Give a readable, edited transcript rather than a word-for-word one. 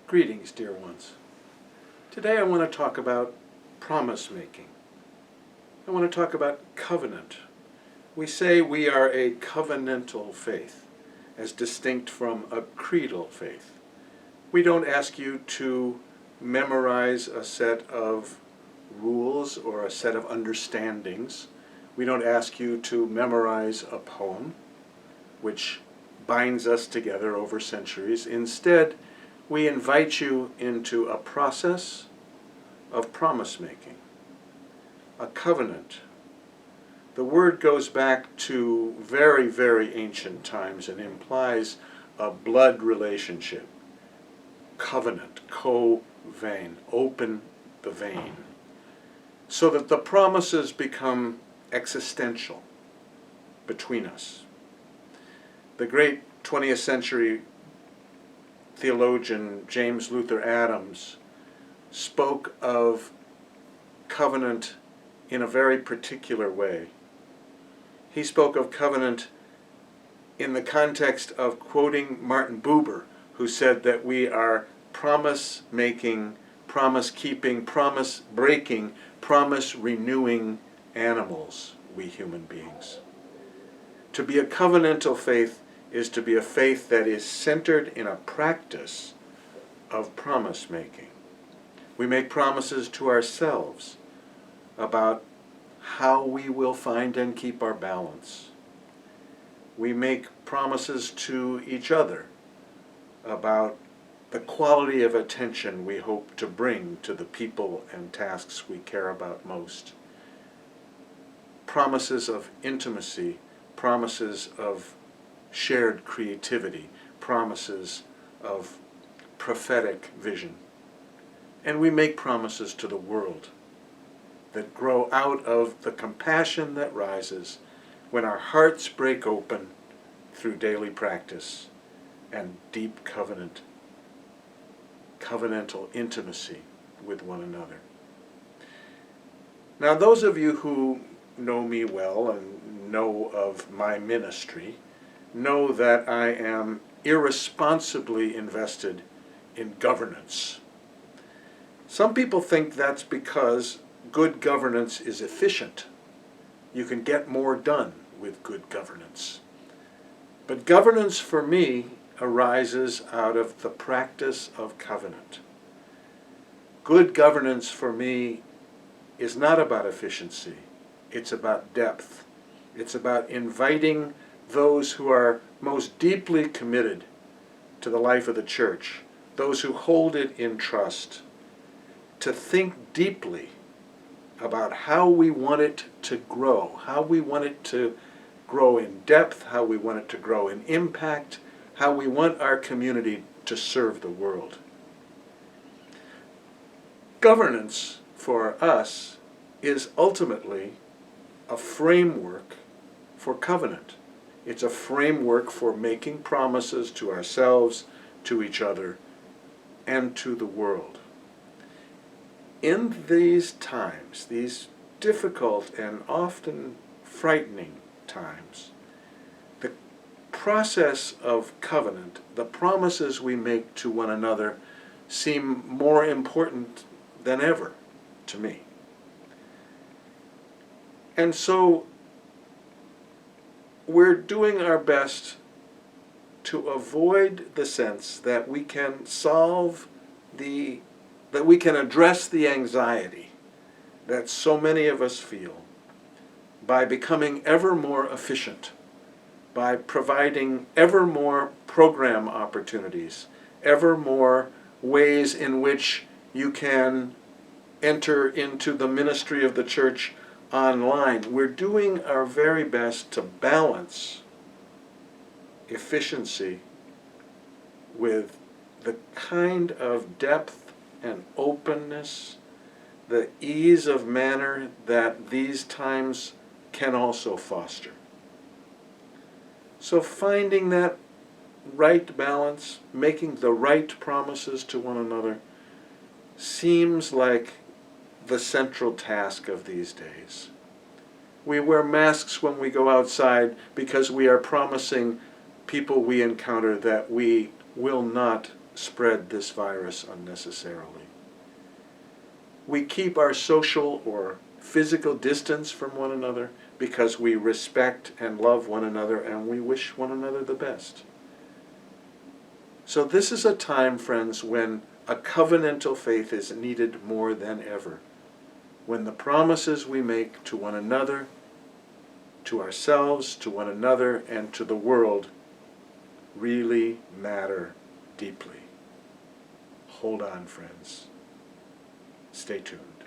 Greetings, dear ones. Today I want to talk about promise making. I want to talk about covenant. We say we are a covenantal faith, as distinct from a creedal faith. We don't ask you to memorize a set of rules or a set of understandings. We don't ask you to memorize a poem, which binds us together over centuries. Instead, we invite you into a process of promise making, a covenant. The word goes back to very, very ancient times and implies a blood relationship. Covenant, co-vein, open the vein, so that the promises become existential between us. The great 20th century theologian James Luther Adams spoke of covenant in a very particular way. He spoke of covenant in the context of quoting Martin Buber, who said that we are promise-making, promise-keeping, promise-breaking, promise-renewing animals, we human beings. To be a covenantal faith is to be a faith that is centered in a practice of promise-making. We make promises to ourselves about how we will find and keep our balance. We make promises to each other about the quality of attention we hope to bring to the people and tasks we care about most. Promises of intimacy, promises of shared creativity, promises of prophetic vision. And we make promises to the world that grow out of the compassion that rises when our hearts break open through daily practice and deep covenantal intimacy with one another. Now, those of you who know me well and know of my ministry know that I am irresponsibly invested in governance. Some people think that's because good governance is efficient. You can get more done with good governance. But governance for me arises out of the practice of covenant. Good governance for me is not about efficiency. It's about depth. It's about inviting those who are most deeply committed to the life of the church, those who hold it in trust, to think deeply about how we want it to grow, how we want it to grow in depth, how we want it to grow in impact, how we want our community to serve the world. Governance for us is ultimately a framework for covenant. It's a framework for making promises to ourselves, to each other, and to the world. In these times, these difficult and often frightening times, the process of covenant, the promises we make to one another, seem more important than ever to me. And so we're doing our best to avoid the sense that we can address the anxiety that so many of us feel by becoming ever more efficient, by providing ever more program opportunities, ever more ways in which you can enter into the ministry of the church online. We're doing our very best to balance efficiency with the kind of depth and openness, the ease of manner that these times can also foster. So finding that right balance, making the right promises to one another, seems like the central task of these days. We wear masks when we go outside because we are promising people we encounter that we will not spread this virus unnecessarily. We keep our social or physical distance from one another because we respect and love one another and we wish one another the best. So this is a time, friends, when a covenantal faith is needed more than ever. When the promises we make to one another, to ourselves, to one another, and to the world really matter deeply. Hold on, friends. Stay tuned.